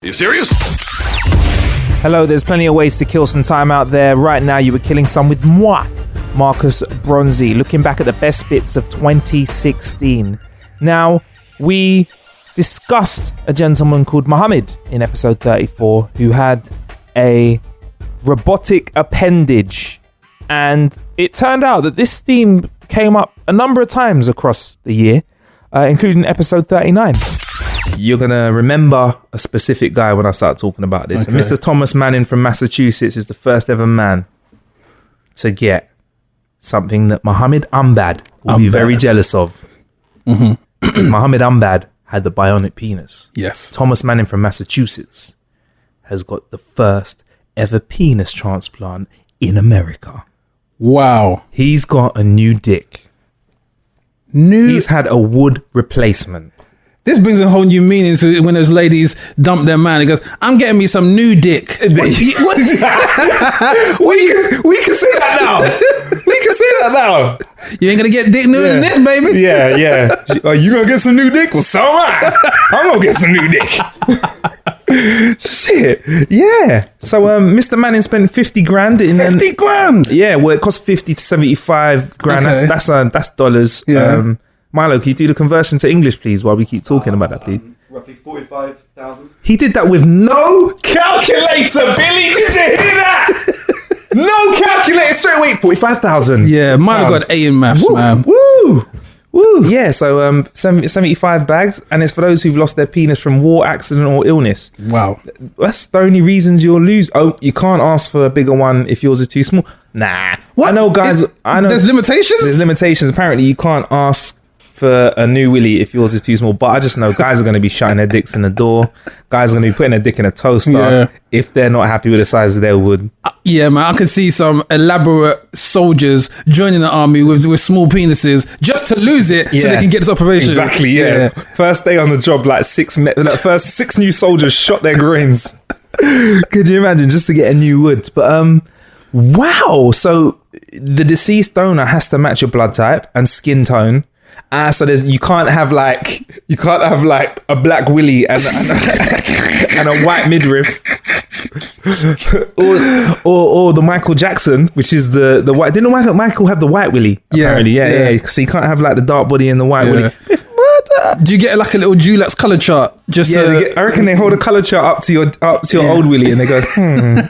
You serious? Hello, there's plenty of ways to kill some time out there. Right now, you were killing some with moi, Marcus Bronzy, looking back at the best bits of 2016. Now, we discussed a gentleman called Mohammed in episode 34 who had a robotic appendage. And it turned out that this theme came up a number of times across the year, including episode 39. You're going to remember a specific guy when I start talking about this. Okay. And Mr. Thomas Manning from Massachusetts is the first ever man to get something that Mohammed Umbad will be very jealous of. Mm-hmm. Because Mohammed Umbad had the bionic penis. Yes. Thomas Manning from Massachusetts has got the first ever penis transplant in America. Wow. He's got a new dick. He's had a wood replacement. This brings a whole new meaning to when those ladies dump their man. He goes, I'm getting me some new dick. We can say that now. We can say that now. You ain't going to get dick newer than this, baby. Yeah. Are you going to get some new dick? Well, so am I. I'm going to get some new dick. Shit. Yeah. So Mr. Manning spent 50 grand. 50 grand? Yeah, well, it cost 50 to 75 grand. Okay. That's dollars. Yeah. Milo, can you do the conversion to English, please, while we keep talking about that, please? Roughly 45,000. He did that with no calculator, Billy. Did you hear that? No calculator. Straight away, 45,000. Yeah, Milo got an A in maths, man. Woo! Yeah, so 75 bags, and it's for those who've lost their penis from war, accident, or illness. Wow. That's the only reasons you'll lose. Oh, you can't ask for a bigger one if yours is too small. Nah. What? I know, guys. There's limitations? There's limitations. Apparently, you can't ask for a new willy if yours is too small, but I just know guys are going to be shutting their dicks in the door. Guys are going to be putting their dick in a toaster if they're not happy with the size of their wood. Yeah, man, I can see some elaborate soldiers joining the army with small penises just to lose it so they can get this operation. Exactly, yeah. First day on the job, first six new soldiers shot their groins. Could you imagine, just to get a new wood? But wow, so the deceased donor has to match your blood type and skin tone. So you can't have like a black willy and a white midriff, or the Michael Jackson, which is the white. Didn't Michael have the white willy? Apparently, yeah. So you can't have like the dark body and the white willy. Do you get like a little Dulux color chart? I reckon they hold a color chart up to your old willy and they go,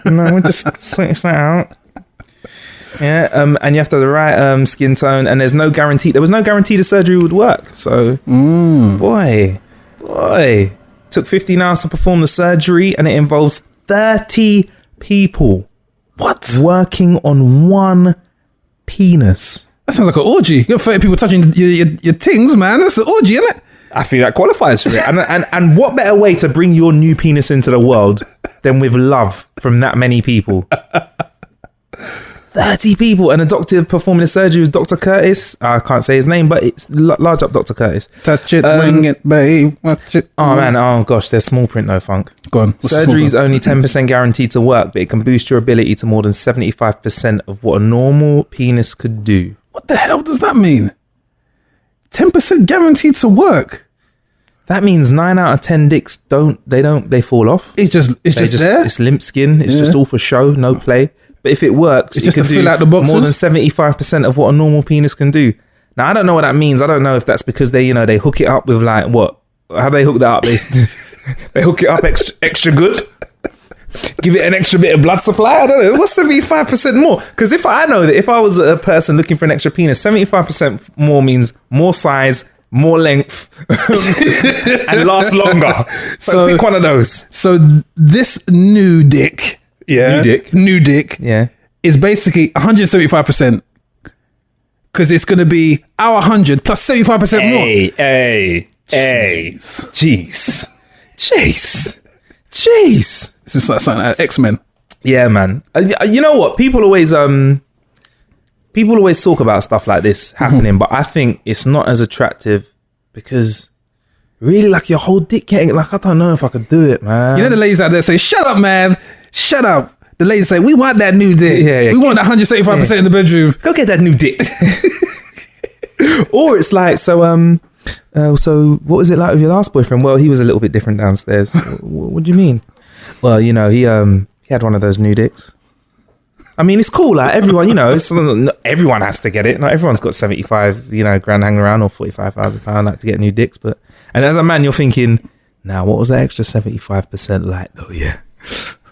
no, we'll just sort that out. Yeah, and you have to have the right skin tone, and there was no guarantee the surgery would work. So, boy, took 15 hours to perform the surgery, and it involves 30 people. What? Working on one penis. That sounds like an orgy. You got 30 people touching your tings, man. That's an orgy, isn't it? I feel that qualifies for it. And what better way to bring your new penis into the world than with love from that many people? 30 people, and a doctor performing the surgery was Dr. Curtis. I can't say his name, but it's large up Dr. Curtis. Touch it, ring it, babe. Watch it. Oh man, oh gosh, there's small print though, Funk. Go on. Surgery is only 10% guaranteed to work, but it can boost your ability to more than 75% of what a normal penis could do. What the hell does that mean? 10% guaranteed to work? That means 9 out of 10 dicks they fall off. It's just there? It's limp skin. It's just all for show, no play. But if it works, it's just to fill out the boxes? More than 75% of what a normal penis can do. Now, I don't know what that means. I don't know if that's because they hook it up with like what? How do they hook that up? They hook it up extra good. Give it an extra bit of blood supply. I don't know. What's 75% more? Because if I was a person looking for an extra penis, 75% more means more size, more length, and last longer. So pick one of those. So this new dick. Yeah. New dick. Yeah. Is basically 175%. Because it's going to be our 100 plus 75% more. Hey. Jeez. This is like something like X-Men. Yeah, man. You know what? People always talk about stuff like this happening, but I think it's not as attractive because really, like, your whole dick getting, like, I don't know if I could do it, man. You know the ladies out there say, shut up, man. Shut up. The ladies say, we want that new dick. Yeah. We want that 175% in the bedroom. Go get that new dick. Or it's like, so So what was it like with your last boyfriend? Well, he was a little bit different downstairs. What do you mean? Well, you know, he had one of those new dicks. I mean, it's cool. Like everyone, you know, not everyone has to get it. Not everyone's got 75, grand hanging around or £45,000 like to get new dicks. And as a man, you're thinking, now, what was that extra 75% like? Oh yeah,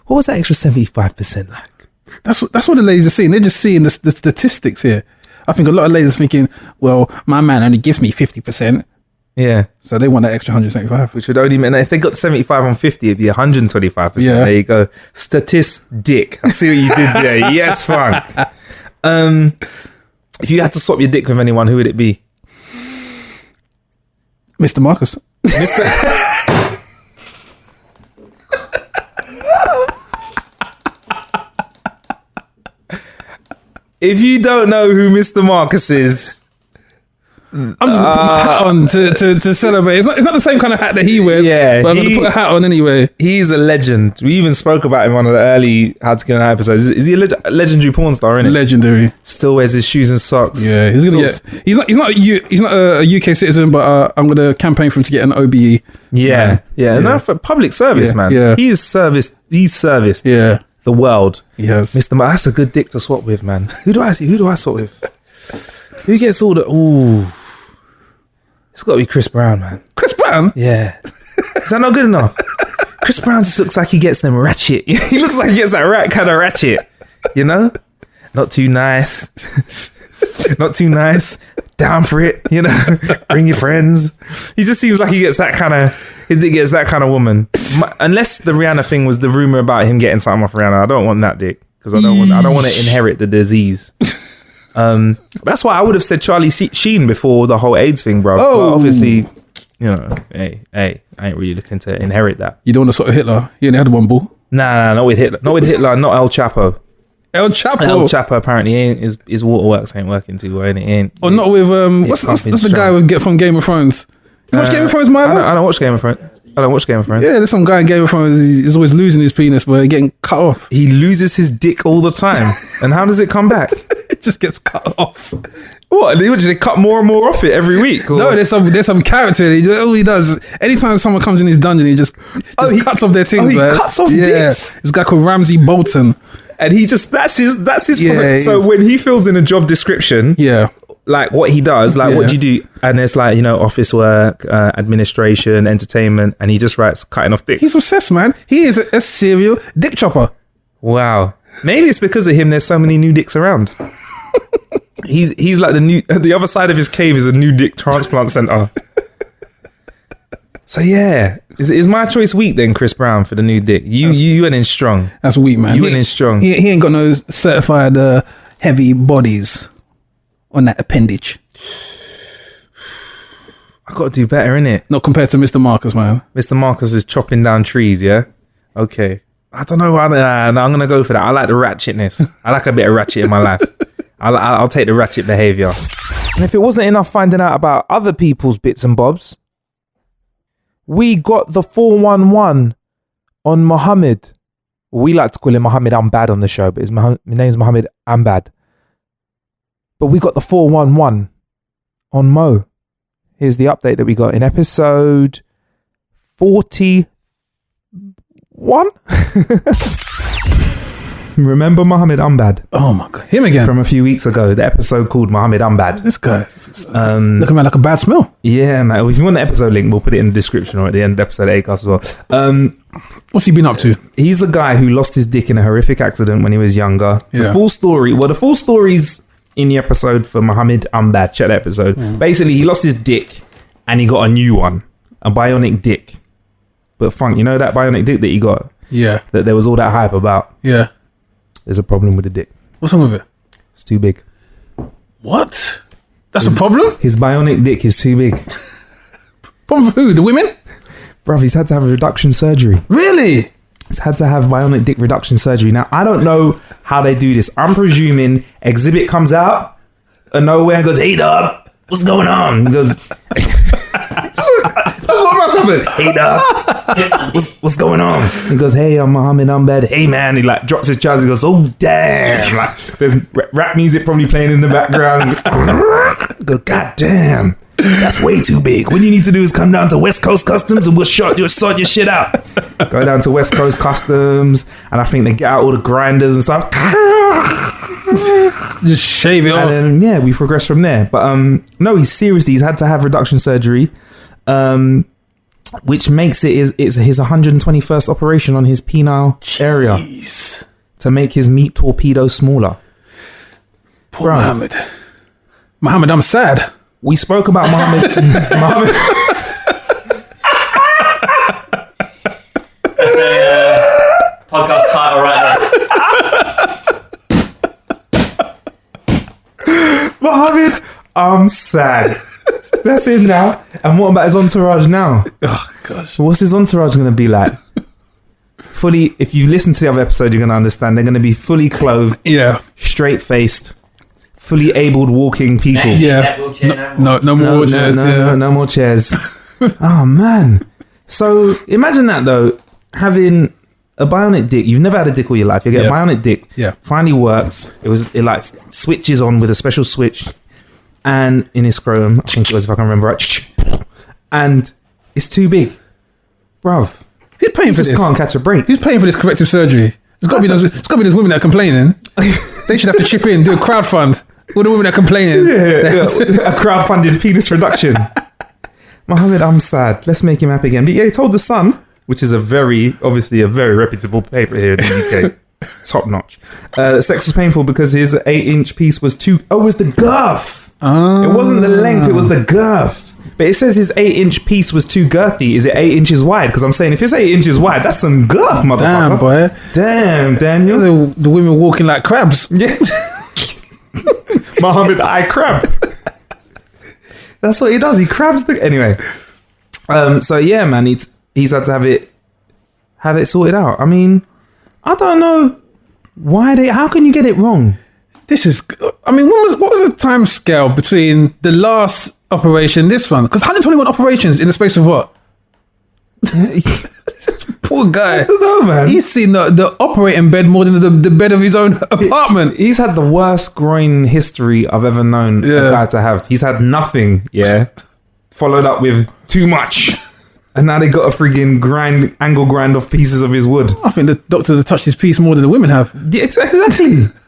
what was that extra 75% like? That's what the ladies are seeing. They're just seeing the statistics here. I think a lot of ladies are thinking, well, my man only gives me 50%. Yeah. So they want that extra 175. Which would only mean if they got 75 on 50, it'd be 125%. Yeah. There you go. Statistic. I see what you did there. Yes, fine. If you had to swap your dick with anyone, who would it be? Mr. Marcus. If you don't know who Mr. Marcus is, I'm just gonna put my hat on to celebrate. It's not the same kind of hat that he wears. Yeah, but I'm gonna put a hat on anyway. He's a legend. We even spoke about him on one of the early How to Get an episodes. Is he a legendary porn star? Isn't it? Legendary. Still wears his shoes and socks. Yeah, he's gonna get. He's not a UK citizen, but I'm gonna campaign for him to get an OBE. Yeah. No, for public service, man. Yeah. He's serviced. Yeah, The world. yes. Mr. That's a good dick to swap with, man. Who do I swap with? Who gets all the... Ooh. It's got to be Chris Brown, man. Chris Brown. Yeah. Is that not good enough? Chris Brown just looks like he gets them ratchet. He looks like he gets that kind of ratchet. You know? Not too nice. Not too nice. Down for it, you know? Bring your friends. He just seems like he gets that kind of woman. Unless the Rihanna thing was the rumor about him getting something off Rihanna. I don't want that dick. Because I don't want to inherit the disease. That's why I would have said Charlie Sheen before the whole AIDS thing, bro. Oh. But obviously, you know, hey, I ain't really looking to inherit that. You don't want to sort of Hitler. You only had one ball. Nah, not with Hitler. Not with Hitler. Not El Chapo. El Chapo. El Chapo apparently his waterworks ain't working too well. And it ain't. Or not with what's the guy we get from Game of Thrones? You watch Game of Thrones, Milo? I don't watch Game of Thrones. Yeah, there's some guy in Game of Thrones. He's always losing his penis, but getting cut off. He loses his dick all the time. And how does it come back? It just gets cut off. What? They cut more and more off it every week? Or? No, there's some character. All he does, anytime someone comes in his dungeon, he just cuts off their things. He man. cuts off dicks? This guy called Ramsay Bolton. And he just, that's his Yeah, so when he fills in a job description, Yeah. like what he does, like what do you do? And it's like, you know, office work, administration, entertainment, and he just writes cutting off dicks. He's obsessed, man. He is a serial dick chopper. Wow. Maybe it's because of him there's so many new dicks around. He's like the other side of his cave is a new dick transplant center. So yeah, is my choice weak then, Chris Brown, for the new dick? You went in strong. That's weak, man. You went in strong. He ain't got no certified heavy bodies on that appendage. I got to do better, innit? Not compared to Mr. Marcus, man. Mr. Marcus is chopping down trees, yeah? Okay. I don't know why. No, I'm going to go for that. I like the ratchetness. I like a bit of ratchet in my life. I'll take the ratchet behavior. And if it wasn't enough finding out about other people's bits and bobs, we got the 411 on Mohammed. We like to call him Mohammed Ambad on the show, but his name's Mohammed Ambad. But we got the 411 on Mo. Here's the update that we got in episode 41. Remember Mohammed Ambad? Oh my God. Him again. From a few weeks ago, the episode called Mohammed Ambad. This guy. Looking like a bad smell. Yeah, man. If you want the episode link, we'll put it in the description or at the end of the episode at Acast as well. What's he been up to? He's the guy who lost his dick in a horrific accident when he was younger. Yeah. The full story's in the episode for Mohammed Ambad. Check the episode. Yeah. Basically, he lost his dick and he got a new one. A bionic dick. But Funk, you know that bionic dick that he got? Yeah. That there was all that hype about? Yeah. There's a problem with the dick. What's wrong with it? It's too big. What? That's a problem? His bionic dick is too big. Problem for who? The women? Bruv, he's had to have a reduction surgery. Really? He's had to have bionic dick reduction surgery. Now, I don't know how they do this. I'm presuming Exhibit comes out of nowhere and goes, "Hey, dog, what's going on?" He goes, that's what must happen. "Hey, dog, what's going on?" He goes, "Hey, I'm Mohammed Ambad. Hey, man." He like drops his trousers. He goes, "Oh, damn." Like there's rap music probably playing in the background. He goes, "God damn." That's way too big. What you need to do is come down to West Coast Customs and we'll sort your shit out. Go down to West Coast Customs, and I think they get out all the grinders and stuff. Just shave it off. And then, we progress from there. But no, he's had to have reduction surgery, which makes it's his 121st operation on his penile area to make his meat torpedo smaller. Poor Muhammad, I'm sad. We spoke about Muhammad. That's a podcast title right there. Muhammad, I'm sad. That's it now. And what about his entourage now? Oh gosh. What's his entourage going to be like? Fully, if you listen to the other episode, you're going to understand. They're going to be fully clothed, straight-faced, fully abled walking people. No more chairs. No more chairs. Oh man. So imagine that though, having a bionic dick. You've never had a dick all your life. You get a bionic dick. Yeah. Finally works. It like switches on with a special switch, and in his scrotum, I think it was, if I can remember right. And it's too big, bruv. Who's paying for Just this? can't catch a break. Who's paying for this corrective surgery? It's got to be those women that are complaining. They should have to chip in, do a crowdfund. All the women that are complaining. A crowdfunded penis reduction. Mohammed, I'm sad. Let's make him happy again. But yeah, he told The Sun, which is obviously a very reputable paper here in the UK. Top notch. Sex was painful because his 8-inch piece was too... Oh, it was the girth. It wasn't the length, it was the girth. But it says his 8-inch piece was too girthy. Is it 8 inches wide? Because I'm saying if it's 8 inches wide, that's some girth, motherfucker. Damn, boy. Damn, Daniel. The women walking like crabs. Yeah. Mohammed, I crab. That's what he does. He crabs the... Anyway. So yeah, man, he's had to have it sorted out. I mean, I don't know how can you get it wrong? This is... I mean, what was the time scale between the last operation, this one? Because 121 operations in the space of what? Poor guy. I don't know, man. He's seen the operating bed more than the bed of his own apartment. He's had the worst groin history I've ever known a guy to have. He's had nothing, followed up with too much. And now they got a friggin' angle grind off pieces of his wood. I think the doctors have touched his piece more than the women have. Yeah, exactly.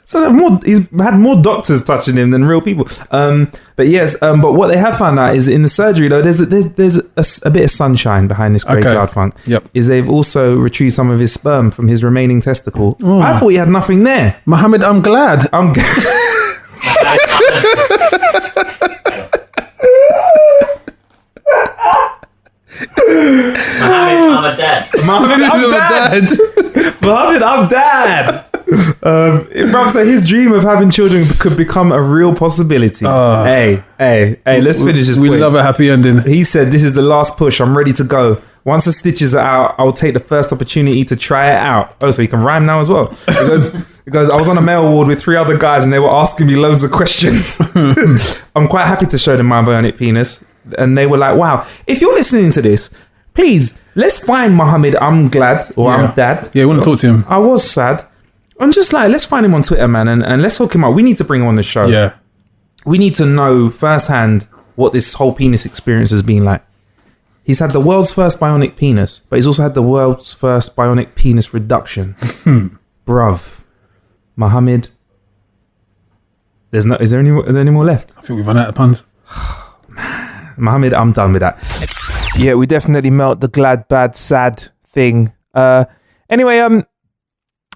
So he's had more doctors touching him than real people. But yes, but what they have found out is in the surgery though, there's a bit of sunshine behind this graveyard funk. Yep. Is they've also retrieved some of his sperm from his remaining testicle. Oh. I thought he had nothing there. Mohammed, I'm glad. Mohammed, I'm dad. Bruv, so his dream of having children could become a real possibility. Hey, let's finish this. We love a happy ending. He said, "This is the last push. I'm ready to go. Once the stitches are out, I'll take the first opportunity to try it out." Oh, so he can rhyme now as well. Because I was on a male ward with 3 other guys and they were asking me loads of questions. I'm quite happy to show them my bionic penis. And they were like, wow, if you're listening to this, please, let's find Mohammed I'm glad or I'm dad. Yeah, we want to talk to him. I was sad. I'm just like, let's find him on Twitter, man, and let's hook him up. We need to bring him on the show. Yeah. We need to know firsthand what this whole penis experience has been like. He's had the world's first bionic penis, but he's also had the world's first bionic penis reduction. Bruv. Mohammed. Is there any more left? I think we've run out of puns. Mohammed, I'm done with that. Yeah, we definitely melt the glad, bad, sad thing. Anyway,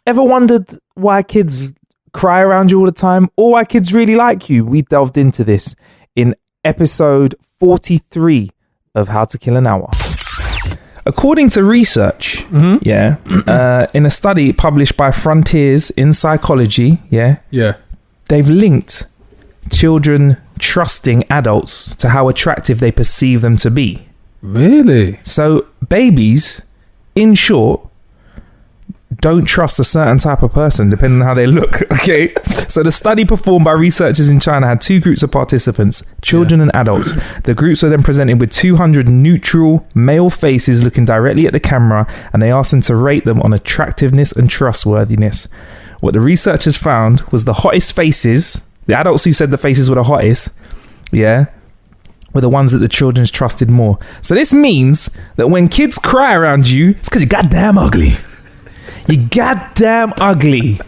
ever wondered why kids cry around you all the time, or why kids really like you? We delved into this in episode 43 of How to Kill an Hour. According to research, in a study published by Frontiers in Psychology, they've linked children trusting adults to how attractive they perceive them to be. Really? So babies, in short, don't trust a certain type of person depending on how they look. Okay, so the study performed by researchers in China had 2 groups of participants, children and adults. The groups were then presented with 200 neutral male faces looking directly at the camera, and they asked them to rate them on attractiveness and trustworthiness. What the researchers found was the hottest faces, the adults who said the faces were the hottest, were the ones that the children's trusted more. So this means that when kids cry around you, it's because you're goddamn ugly. You're goddamn ugly.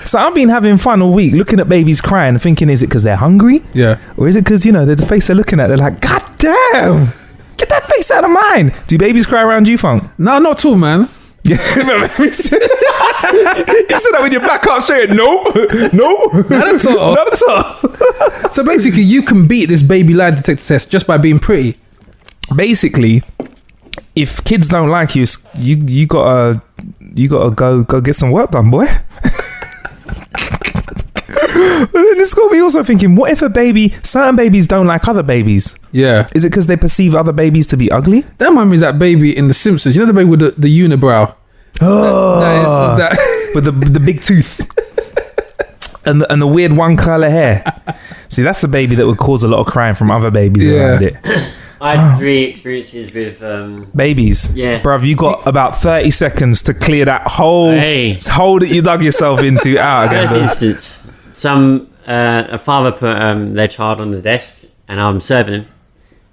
So I've been having fun all week looking at babies crying and thinking, is it because they're hungry? Yeah. Or is it because, the face they're looking at, they're like, God damn, get that face out of mine. Do babies cry around you, Funk? No, not at all, man. Yeah, you said that with your back up straight. No, Not at all. not at all. So basically, you can beat this baby lie detector test just by being pretty. Basically, if kids don't like you, you gotta go get some work done, boy. This got me also thinking, what if certain babies don't like other babies? Yeah. Is it because they perceive other babies to be ugly? That reminds me of that baby in The Simpsons. You know the baby with the unibrow? Oh, That with the big tooth and the weird one colour hair. See, that's the baby that would cause a lot of crying from other babies around it. I had 3 experiences with Babies. Yeah. Bruv, you got about 30 seconds to clear that hole that you dug yourself into out again. First instance, a father put their child on the desk, and I'm serving him,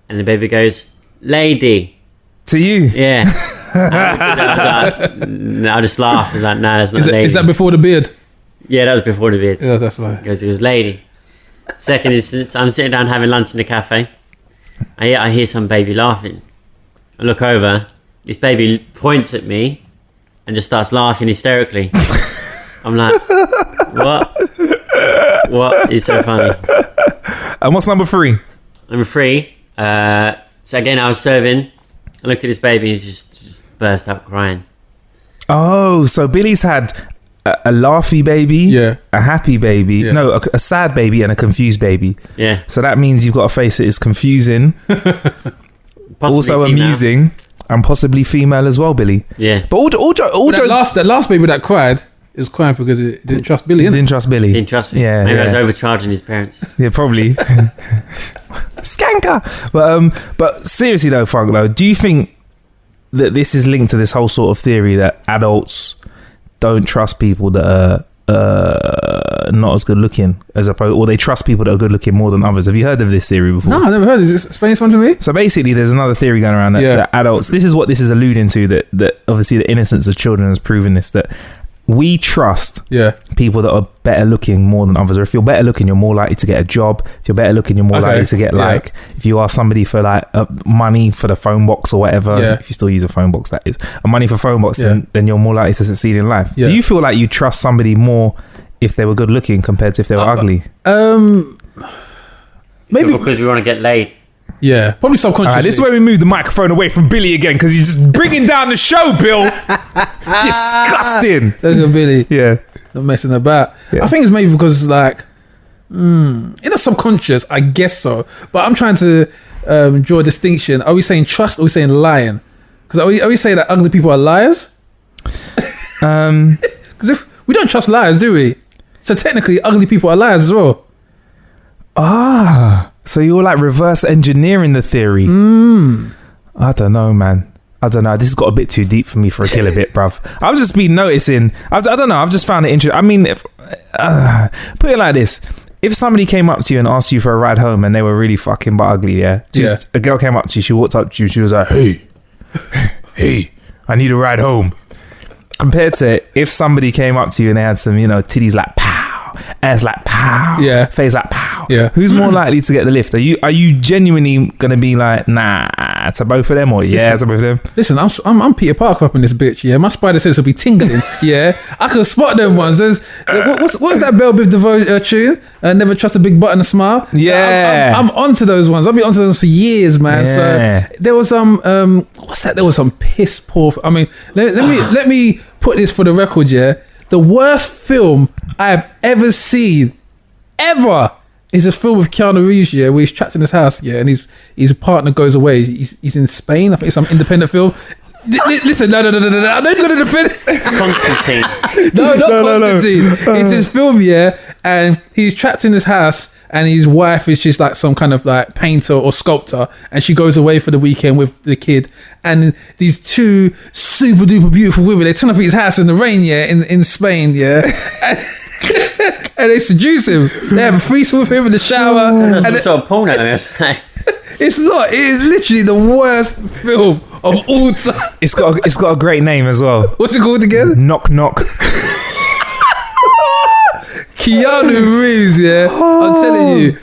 and the baby goes, "Lady." To you? Yeah. I just laughed. I was like, "Nah, that's not a lady." is that before the beard? Yeah, that was before the beard. Yeah, that's why. He goes, "Lady." Second instance, I'm sitting down having lunch in the cafe. I hear some baby laughing. I look over. This baby points at me and just starts laughing hysterically. I'm like, what? What is so funny? And what's number 3? Number 3. So again, I was serving. I looked at this baby and he just burst out crying. Oh, so Billy's had a laughy baby, Yeah. a happy baby, Yeah. no, a sad baby and a confused baby. Yeah. So that means you've got a face that is confusing, Possibly also female. amusing, and possibly female as well, Billy. Yeah. But all That last baby that cried is crying because it didn't trust Billy, innit? didn't trust Billy. Didn't trust me. Yeah, Maybe I was yeah. overcharging his parents. Yeah, probably. Skanker. But seriously though, Funk, though, do you think that this is linked to this whole sort of theory that adults don't trust people that are not as good looking as opposed, or they trust people that are good looking more than others? Have you heard of this theory before? No, I never heard. Explain this one to me. So basically, there's another theory going around that, that adults. This is what this is alluding to. That obviously the innocence of children has proven this. That we trust people that are better looking more than others. Or if you're better looking, you're more likely to get a job. If you're better looking, you're more likely to get if you ask somebody for money for the phone box or whatever, if you still use a phone box, that is, a money for phone box, then you're more likely to succeed in life. Do you feel like you trust somebody more if they were good looking compared to if they were ugly? Maybe So because we want to get laid. Yeah, probably subconsciously. All right, this is where we move the microphone away from Billy again because he's just bringing down the show, Bill. Disgusting. Look at Billy. Yeah. Not messing about. Yeah. I think it's maybe because in the subconscious, I guess so. But I'm trying to draw a distinction. Are we saying trust or are we saying lying? Because are we saying that ugly people are liars? Because if we don't trust liars, do we? So technically, ugly people are liars as well. So you're like reverse engineering the theory. I don't know, man. I don't know. This has got a bit too deep for me for a killer bit, bruv. I've just been noticing. I don't know. I've just found it interesting. I mean, put it like this. If somebody came up to you and asked you for a ride home and they were really fucking but ugly, a girl came up to you, she walked up to you, she was like, hey, I need a ride home. Compared to if somebody came up to you and they had some, titties like pow, ass like pow, face like pow. Yeah. Who's more likely to get the lift? Are you genuinely gonna be like, nah, to both of them, or to both of them? Listen, I'm Peter Parker up in this bitch. Yeah, my spider sense will be tingling. Yeah, I can spot them ones. There's what's that Belle Biv DeVoe tune? Never trust a big butt and a smile. Yeah, I'm onto those ones. I've been onto those for years, man. Yeah. So there was what's that? There was some piss poor. I mean, let me put this for the record. Yeah, the worst film I have ever seen, ever, is a film with Keanu Reeves, where he's trapped in his house, and his partner goes away. He's in Spain. I think it's some independent film. Listen, no. I know you're gonna defend Constantine. No, not Constantine. It's his film, and he's trapped in his house, and his wife is just like some kind of like painter or sculptor, and she goes away for the weekend with the kid, and these two super duper beautiful women, they turn up at his house in the rain, in Spain, and they seduce him. They have a threesome with him in the shower. That's and some sort of porno. It's not. It is literally the worst film of all time. It's got a great name as well. What's it called again? Knock knock. Keanu Reeves, yeah. I'm telling you,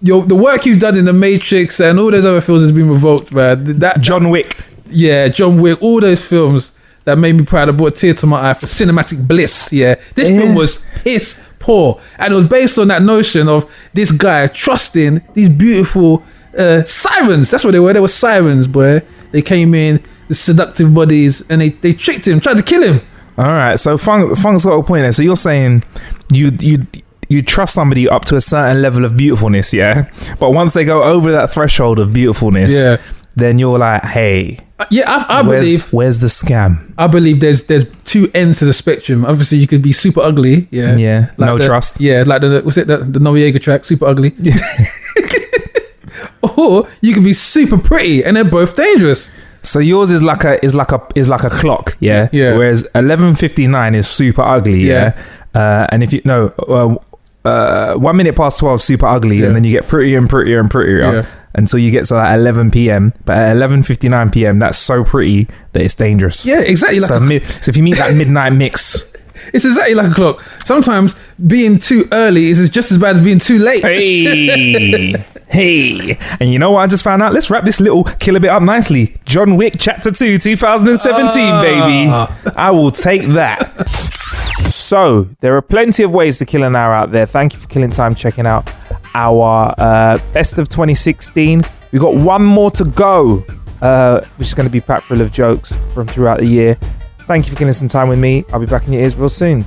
the work you've done in The Matrix and all those other films has been revoked, man. John Wick. Yeah, John Wick, all those films that made me proud. I brought a tear to my eye for cinematic bliss. Yeah, this film was piss poor, and it was based on that notion of this guy trusting these beautiful sirens. That's what they were. They were sirens, boy. They came in, the seductive bodies, and they tricked him, tried to kill him. All right, so Funk's got a point there. So you're saying you trust somebody up to a certain level of beautifulness, yeah? But once they go over that threshold of beautifulness, then you're like, hey, I believe. Where's the scam? I believe there's two ends to the spectrum. Obviously, you could be super ugly, yeah, like no trust, yeah, like the Noriega track, super ugly, or you could be super pretty, and they're both dangerous. So yours is like a clock, yeah. Whereas 11:59 is super ugly, yeah. And if you know, 1 minute past 12 super ugly, and then you get prettier and prettier and prettier until you get to like 11 p.m. But at 11:59 p.m, that's so pretty that it's dangerous. Yeah, exactly. So if you meet that midnight mix. It's exactly like a clock. Sometimes being too early is just as bad as being too late. Hey. And you know what I just found out? Let's wrap this little killer bit up nicely. John Wick Chapter 2, 2017, baby. I will take that. So, there are plenty of ways to kill an hour out there. Thank you for killing time checking out our best of 2016. We've got one more to go, which is going to be packed full of jokes from throughout the year. Thank you for killing some time with me. I'll be back in your ears real soon.